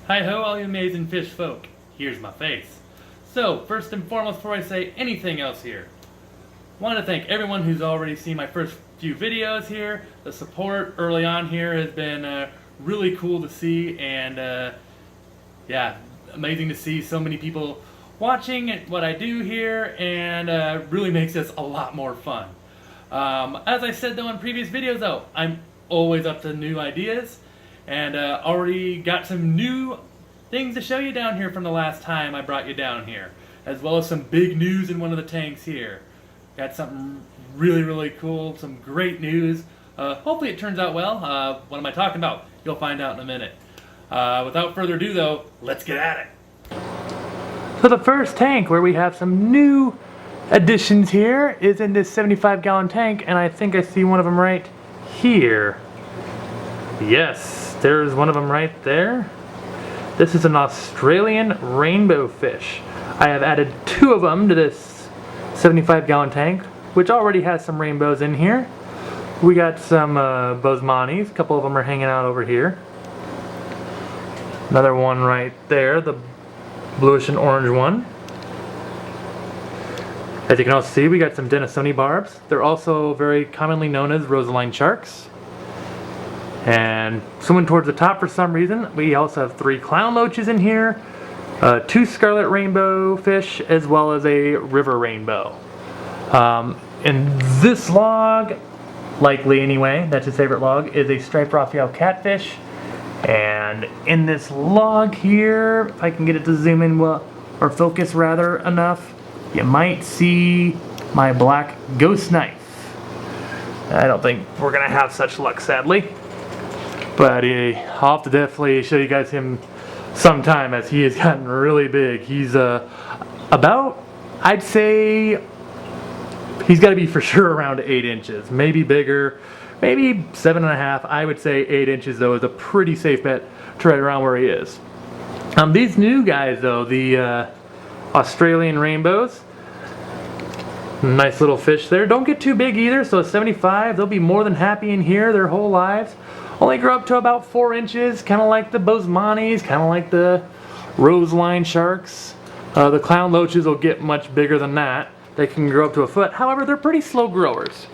Hi ho, all you amazing fish folk. Here's my face. So, first and foremost, before I say anything else here, I want to thank everyone who's already seen my first few videos here. The support early on here has been really cool to see, and yeah, amazing to see so many people watching what I do here, and really makes this a lot more fun. As I said though in previous videos though, I'm always up to new ideas, and already got some new things to show you down here from the last time I brought you down here, as well as some big news in one of the tanks here. Got something really cool, some great news. Hopefully it turns out well. What am I talking about? You'll find out in a minute. Without further ado though, let's get at it. So the first tank where we have some new additions here is in this 75-gallon tank, and I think I see one of them right here. Yes, there's one of them right there. This is an Australian rainbow fish. I have added 2 of them to this 75-gallon tank, which already has some rainbows in here. We got some Boesmanis, a couple of them are hanging out over here. Another one right there, the bluish and orange one. As you can also see, we got some Denisoni barbs. They're also very commonly known as rosaline sharks. And swimming towards the top for some reason, we also have 3 clown loaches in here, 2 scarlet rainbow fish, as well as a river rainbow. In this log, likely anyway, that's his favorite log, is a striped Raphael catfish. And in this log here, if I can get it to zoom in well, or focus rather enough, you might see my black ghost knife. I don't think we're gonna have such luck, sadly. But I'll have to definitely show you guys him sometime, as he has gotten really big. He's about, I'd say, he's got to be for sure around 8 inches. Maybe bigger, maybe 7.5. I would say 8 inches though is a pretty safe bet to right around where he is. These new guys though, the Australian rainbows, nice little fish there. Don't get too big either, so at 75, they'll be more than happy in here their whole lives. Only grow up to about 4 inches, kind of like the Boesmanis, kind of like the rosaline sharks. The clown loaches will get much bigger than that. They can grow up to a foot. However, they're pretty slow growers.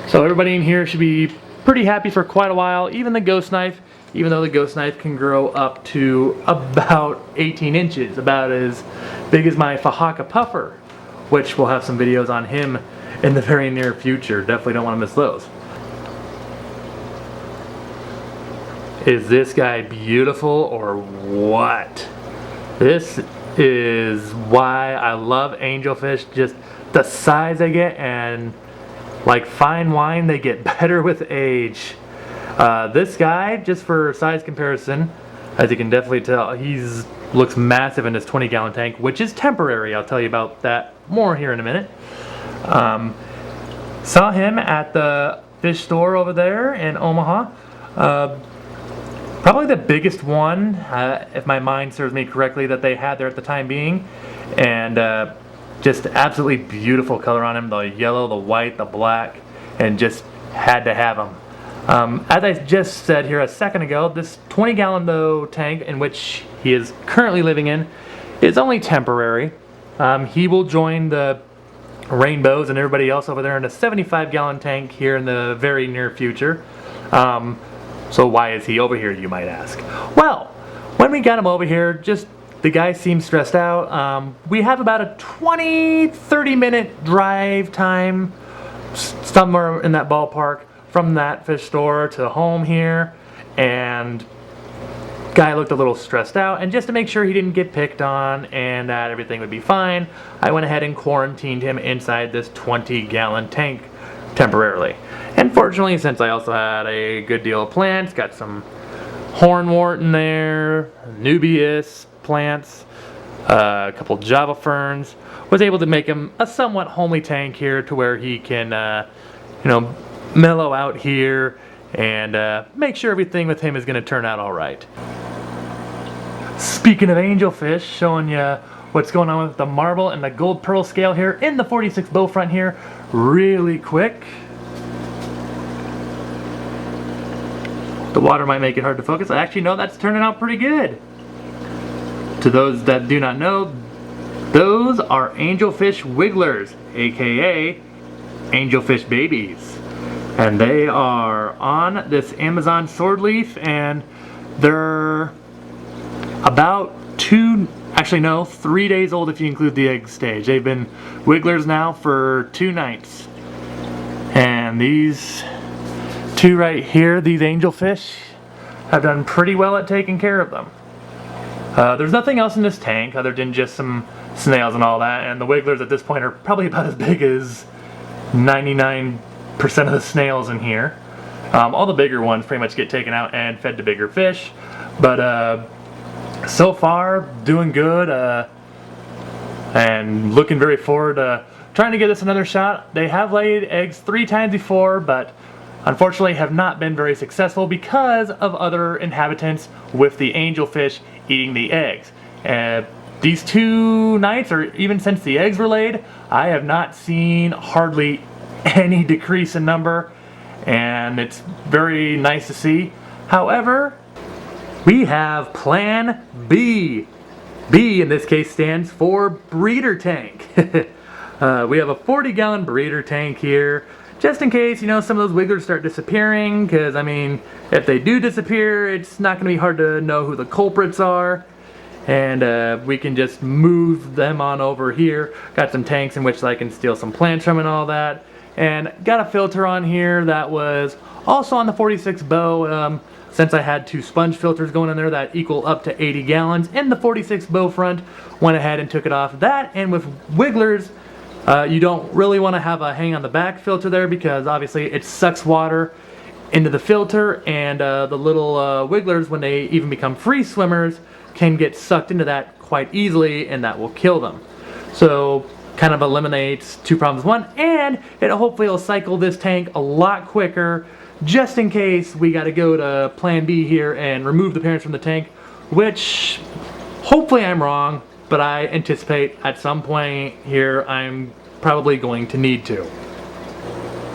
So everybody in here should be pretty happy for quite a while. Even the ghost knife, even though the ghost knife can grow up to about 18 inches, about as big as my Fahaka puffer, which we'll have some videos on him in the very near future. Definitely don't want to miss those. Is this guy beautiful or what? This is why I love angelfish, just the size they get, and like fine wine, they get better with age. This guy, just for size comparison, as you can definitely tell, looks massive in this 20-gallon tank, which is temporary. I'll tell you about that more here in a minute. Saw him at the fish store over there in Omaha. Probably the biggest one, if my mind serves me correctly, that they had there at the time being. And just absolutely beautiful color on him. The yellow, the white, the black, and just had to have him. As I just said here a second ago, this 20-gallon though tank in which he is currently living in is only temporary. He will join the rainbows and everybody else over there in a 75-gallon tank here in the very near future. So why is he over here, you might ask? Well, when we got him over here, just the guy seemed stressed out. We have about a 20-30 minute drive time, somewhere in that ballpark, from that fish store to home here, and guy looked a little stressed out, and just to make sure he didn't get picked on and that everything would be fine, I went ahead and quarantined him inside this 20-gallon tank temporarily. And fortunately, since I also had a good deal of plants, got some hornwort in there, nubius plants, a couple java ferns, was able to make him a somewhat homely tank here to where he can, you know, mellow out here and make sure everything with him is going to turn out all right. Speaking of angelfish, showing you what's going on with the marble and the gold pearl scale here in the 46 bow front here really quick. The water might make it hard to focus. I actually know that's turning out pretty good. To those that do not know, those are angelfish wigglers, aka angelfish babies. And they are on this Amazon sword leaf, and they're about 3 days old if you include the egg stage. They've been wigglers now for 2 nights. And these two right here, these angelfish, have done pretty well at taking care of them. There's nothing else in this tank other than just some snails and all that, and the wigglers at this point are probably about as big as 99% of the snails in here. All the bigger ones pretty much get taken out and fed to bigger fish, but so far doing good, and looking very forward to trying to give this another shot. They have laid eggs 3 times before, but unfortunately have not been very successful because of other inhabitants with the angelfish eating the eggs. These 2 nights, or even since the eggs were laid, I have not seen hardly any decrease in number, and it's very nice to see. However, we have Plan B. B in this case stands for breeder tank. We have a 40-gallon breeder tank here, just in case, you know, some of those wigglers start disappearing, because, I mean, if they do disappear, it's not going to be hard to know who the culprits are, and we can just move them on over here. Got some tanks in which I can steal some plants from and all that, and got a filter on here that was also on the 46 bow, since I had 2 sponge filters going in there that equal up to 80 gallons, and the 46 bow front went ahead and took it off. That, and with wigglers, you don't really want to have a hang on the back filter there, because obviously it sucks water into the filter, and the little wigglers, when they even become free swimmers, can get sucked into that quite easily, and that will kill them. So kind of eliminates 2 problems. 1, and it hopefully will cycle this tank a lot quicker, just in case we got to go to Plan B here and remove the parents from the tank, which hopefully I'm wrong, but I anticipate at some point here I'm probably going to need to.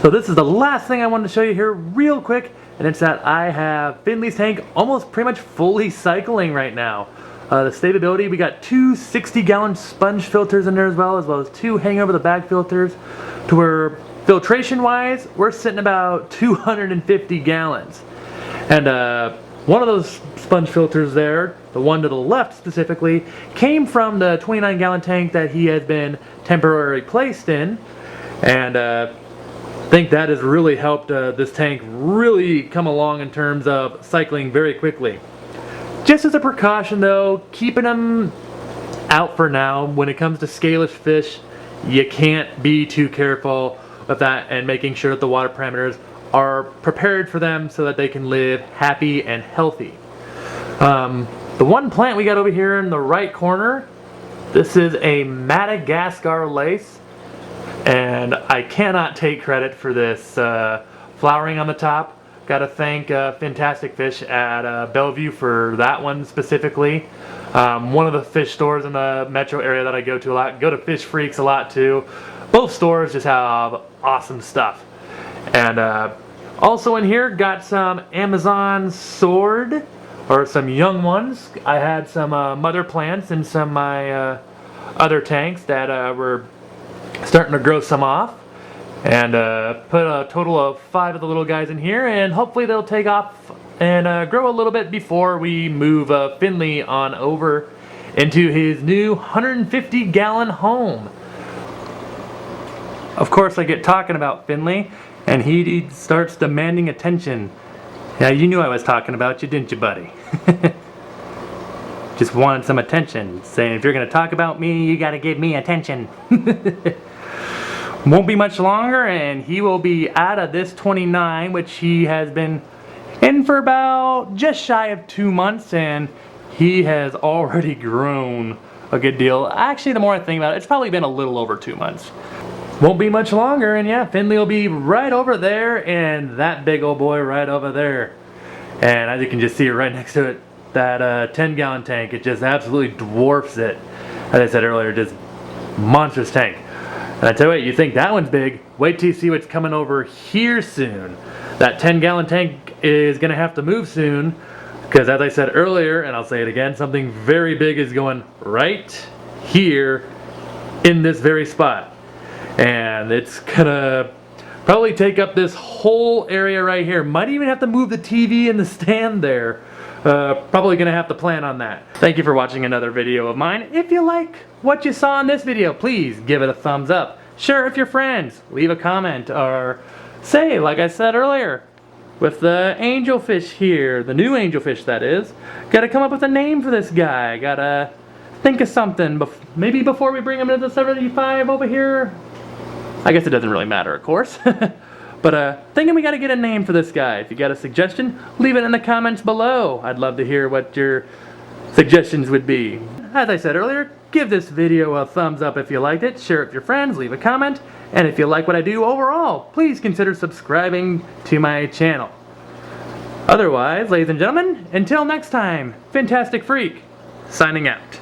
So this is the last thing I wanted to show you here real quick, and it's that I have Finley's tank almost pretty much fully cycling right now. The stability, we got 2 60-gallon sponge filters in there as well as 2 hang over the bag filters, to where filtration wise we're sitting about 250 gallons. And one of those sponge filters there, the one to the left specifically, came from the 29-gallon tank that he has been temporarily placed in, and I think that has really helped this tank really come along in terms of cycling very quickly. Just as a precaution though, keeping them out for now. When it comes to scalish fish, you can't be too careful with that, and making sure that the water parameters are prepared for them so that they can live happy and healthy. The one plant we got over here in the right corner, this is a Madagascar lace, and I cannot take credit for this flowering on the top. Got to thank Fintastic Fish at Bellevue for that one specifically. One of the fish stores in the metro area that I go to a lot. Go to Fish Freaks a lot too. Both stores just have awesome stuff. And also in here, got some Amazon sword, or some young ones. I had some mother plants in some of my other tanks that were starting to grow some off. And put a total of 5 of the little guys in here, and hopefully they'll take off and grow a little bit before we move Finley on over into his new 150-gallon home. Of course, I get talking about Finley, and he starts demanding attention. Yeah, you knew I was talking about you, didn't you, buddy? Just wanted some attention, saying if you're going to talk about me, you got to give me attention. Won't be much longer, and he will be out of this 29, which he has been in for about just shy of 2 months, and he has already grown a good deal. Actually, the more I think about it, it's probably been a little over 2 months. Won't be much longer, and yeah, Finley will be right over there, and that big old boy right over there. And as you can just see right next to it, that 10-gallon tank, it just absolutely dwarfs it. As I said earlier, just monstrous tank. And I tell you what, you think that one's big, wait till you see what's coming over here soon. That 10-gallon tank is going to have to move soon. Because as I said earlier, and I'll say it again, something very big is going right here in this very spot. And it's gonna probably take up this whole area right here. Might even have to move the TV and the stand there. Probably gonna have to plan on that. Thank you for watching another video of mine. If you like what you saw in this video, please give it a thumbs up. Share it with your friends. Leave a comment or say, like I said earlier, with the angelfish here, the new angelfish that is, gotta come up with a name for this guy. Gotta think of something. Maybe before we bring him into the 75 over here. I guess it doesn't really matter, of course. But thinking we gotta get a name for this guy. If you got a suggestion, leave it in the comments below. I'd love to hear what your suggestions would be. As I said earlier, give this video a thumbs up if you liked it, share it with your friends, leave a comment, and if you like what I do overall, please consider subscribing to my channel. Otherwise, ladies and gentlemen, until next time, Fintastic Freak, signing out.